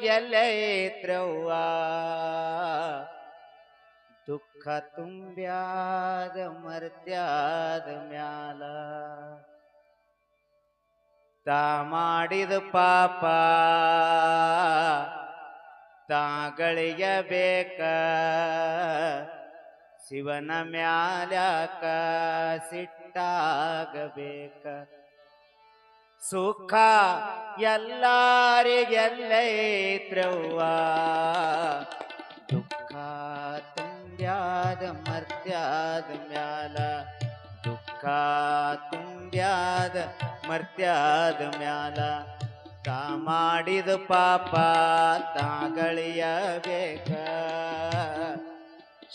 ಎಲ್ಲರಿಗೆಲ್ಲೈತ್ರವ್ವ ದುಃಖ ತುಂಬ್ಯಾದ ಮರ್ತ್ಯಾದ ಮ್ಯಾಲ ತಾ ಮಾಡಿದ ಪಾಪ ತಾಗಳಿಗೆ ಬೇಕ ಶಿವನ ಮ್ಯಾಲ್ಯಾಕ ಸಿಟ್ಟಾಗಬೇಕ ಸುಖ ಎಲ್ಲರಿಗೆಲ್ಲೈತ್ರವ್ವ ದುಃಖ ತುಂಬ್ಯಾದ ಮರ್ತ್ಯಾದ ಮ್ಯಾಲ ದುಃಖ ತುಂಬ್ಯಾದ ಮರ್ತ್ಯಾದ ಮ್ಯಾಲ ತಾ ಮಾಡಿದ ಪಾಪ ತಾಗಳಿಯಬೇಕ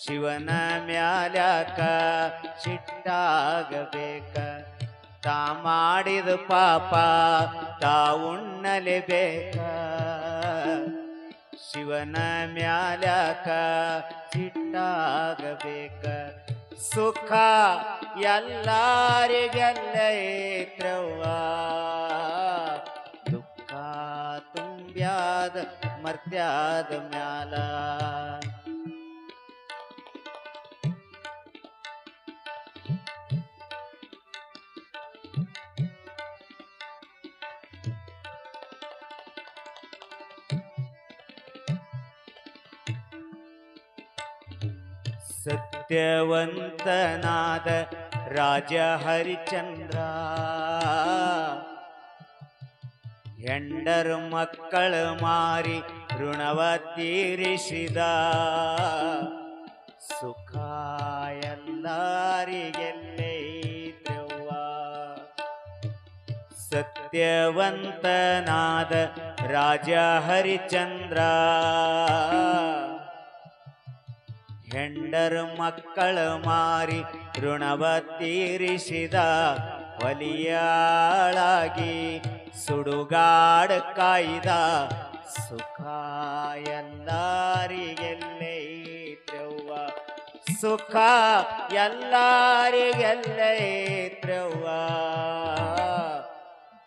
ಶಿವನ ಮ್ಯಾಲ್ಯಾಕ ಸಿಟ್ಟಾಗಬೇಕ ತಾ ಮಾಡಿದ ಪಾಪ ತಾ ಉಣ್ಣಲೇಬೇಕ ಶಿವನ ಮ್ಯಾಲ್ಯಾಕ ಸಿಟ್ಟಾಗಬೇಕ ಸುಖ ಎಲ್ಲರಿಗೆಲ್ಲೈತ್ರವ್ವ ದುಃಖ ತುಂಬ್ಯಾದ ಮರ್ತ್ಯಾದ ಮ್ಯಾಲ ಸತ್ಯವಂತನಾದ ರಾಜ ಹರಿಚಂದ್ರ ಹೆಂಡರು ಮಕ್ಕಳ ಮಾರಿ ಋಣವ ತೀರಿಸಿದ ಸುಖ ಎಲ್ಲರಿಗೆಲ್ಲೈತ್ರವ್ವ ಸತ್ಯವಂತನಾದ ರಾಜ ಹರಿಚಂದ್ರ ಹೆಂಡರು ಮಕ್ಕಳ ಮಾರಿ ಋಣವ ತೀರಿಸಿದ ಒಲಿಯಾಳಾಗಿ ಸುಡುಗಾಡ ಕಾಯ್ದ ಸುಖ ಎಲ್ಲರಿಗೆಲ್ಲೈತ್ರವ್ವ ಸುಖ ಎಲ್ಲರಿಗೆಲ್ಲೈತ್ರವ್ವ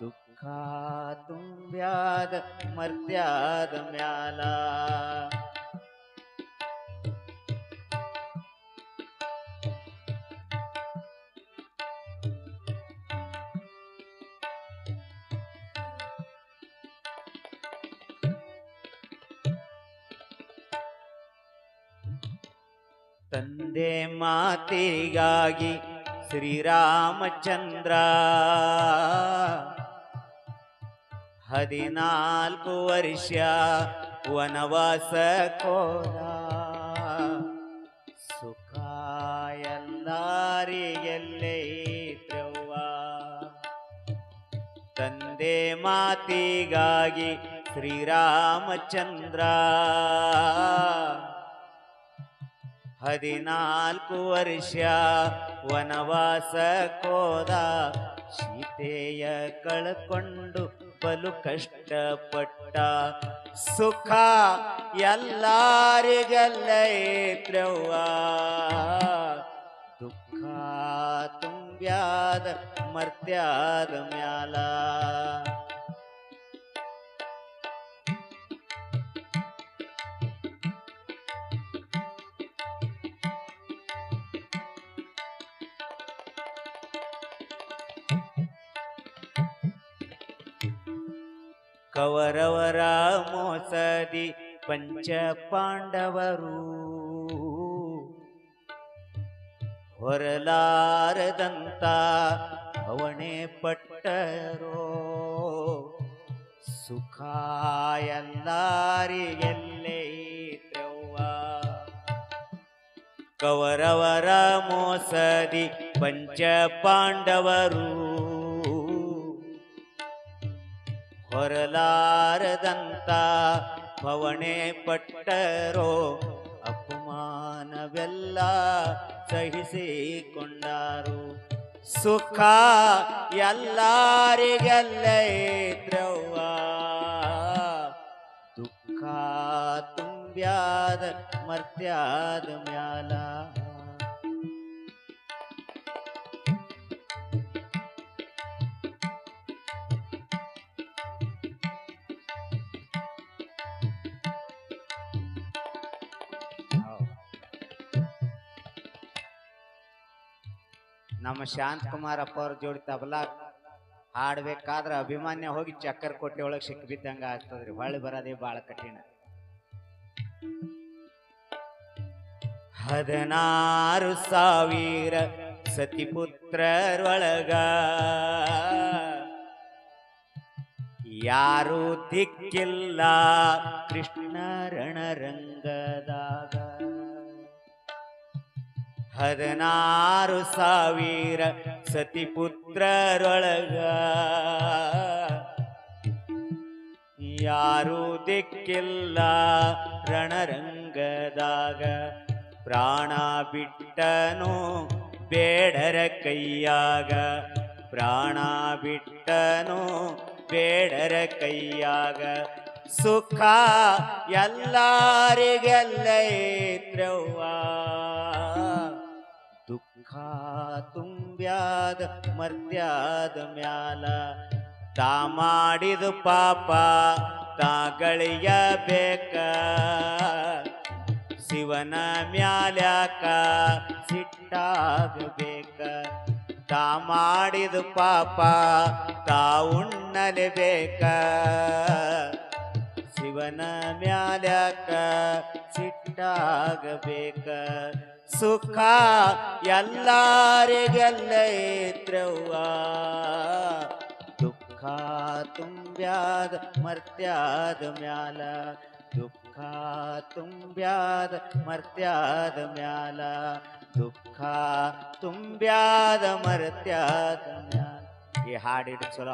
ದುಃಖ ತುಂಬ್ಯಾದ ಮರ್ತ್ಯಾದ ಮ್ಯಾಲ ತಂದೆ ಮಾತಿಗಾಗಿ ಶ್ರೀರಾಮಚಂದ್ರ 14 ವರ್ಷ ವನವಾಸ ಕೋದ ಸುಖ ಎಲ್ಲರಿಗೆಲ್ಲೈತ್ರವ್ವ ತಂದೆ ಮಾತಿಗಾಗಿ ಶ್ರೀರಾಮಚಂದ್ರ 14 ವರ್ಷ ವನವಾಸ ಕೋದ ಸೀತೆಯ ಕಳ್ಕೊಂಡು ಬಲು ಕಷ್ಟಪಟ್ಟ ಸುಖ ಎಲ್ಲರಿಗೆಲ್ಲೈತ್ರವ್ವ ದುಃಖ ತುಂಬ್ಯಾದ ಮರ್ತ್ಯಾದ ಮ್ಯಾಲ ಕೌರವರ ಮೋಸದಿ ಪಂಚ ಪಾಂಡವರು ಹೊರಲಾರದಂತ ಅವಣೆ ಪಟ್ಟರೋ ಸುಖ ಎಲ್ಲರಿಗೆಲ್ಲೈತ್ರವ್ವ ಕೌರವರ ಮೋಸದಿ ಪಂಚ ಪಾಂಡವರು ಹೊರಲಾರದಂತ ಭವಣೆ ಪಟ್ಟರೋ ಅಪಮಾನವೆಲ್ಲ ಸಹಿಸಿಕೊಂಡರು ಸುಖ ಎಲ್ಲರಿಗೆಲ್ಲೈತ್ರವ್ವ ದುಃಖ ತುಂಬ್ಯಾದ ಮರ್ತ್ಯಾದ ಮ್ಯಾಲ ನಮ್ಮ ಶಾಂತಕುಮಾರ್ ಅಪ್ಪ ಅವ್ರ ಜೋಡಿ ತಬಲಾ ಹಾಡ್ಬೇಕಾದ್ರ ಅಭಿಮಾನ್ಯ ಹೋಗಿ ಚಕ್ಕರ್ ಕೋಟೆ ಒಳಗೆ ಸಿಕ್ಕಿಬಿದ್ದಂಗ ಆಗ್ತದ್ರಿ. ಹೊಳ್ಳಿ ಬರೋದೇ ಬಾಳ ಕಠಿಣ. 16,000 ಸತಿಪುತ್ರರೊಳಗ ಯಾರು ದಿಕ್ಕಿಲ್ಲ ಕೃಷ್ಣ ರಣರಂಗದಾಗ. 16,000 ಸತಿಪುತ್ರರೊಳಗ ಯಾರು ದಿಕ್ಕಿಲ್ಲ ರಣರಂಗದಾಗ. ಪ್ರಾಣ ಬಿಟ್ಟನು ಬೇಡರ ಕೈಯಾಗ, ಪ್ರಾಣ ಬಿಟ್ಟನು ಬೇಡರ ಕೈಯಾಗ. ಸುಖ ಎಲ್ಲರಿಗೆಲ್ಲೈತ್ರವ್ವ, ದುಃಖ ತುಂಬ್ಯಾದ ಮರ್ತ್ಯಾದ ಮ್ಯಾಲ. ತಾ ಮಾಡಿದ ಪಾಪ ತಾಗಳಿಯಬೇಕ, ಶಿವನ ಮ್ಯಾಲ್ಯಾಕ ಸಿಟ್ಟಾಗಬೇಕ. ತಾ ಮಾಡಿದ ಪಾಪ ತಾ ಉಣ್ಣಲೇಬೇಕ, ಶಿವನ ಮ್ಯಾಲ್ಯಾಕ ಸಿಟ್ಟಾಗಬೇಕ. ಸುಖ ಎಲ್ಲರಿಗೆಲ್ಲೈತ್ರವ್ವ, ದುಃಖ ತುಂಬ್ಯಾದ ಮರ್ತ್ಯಾದ ಮ್ಯಾಲ. ದುಃಖ ತುಂಬ್ಯಾದ ಮರ್ತ್ಯಾದ ಮ್ಯಾಲ, ದುಃಖ ತುಂಬ್ಯಾದ ಮರ್ತ್ಯಾದ ಮ್ಯಾಲ. ಈ ಹಾಡಿಡು ಚಲೋ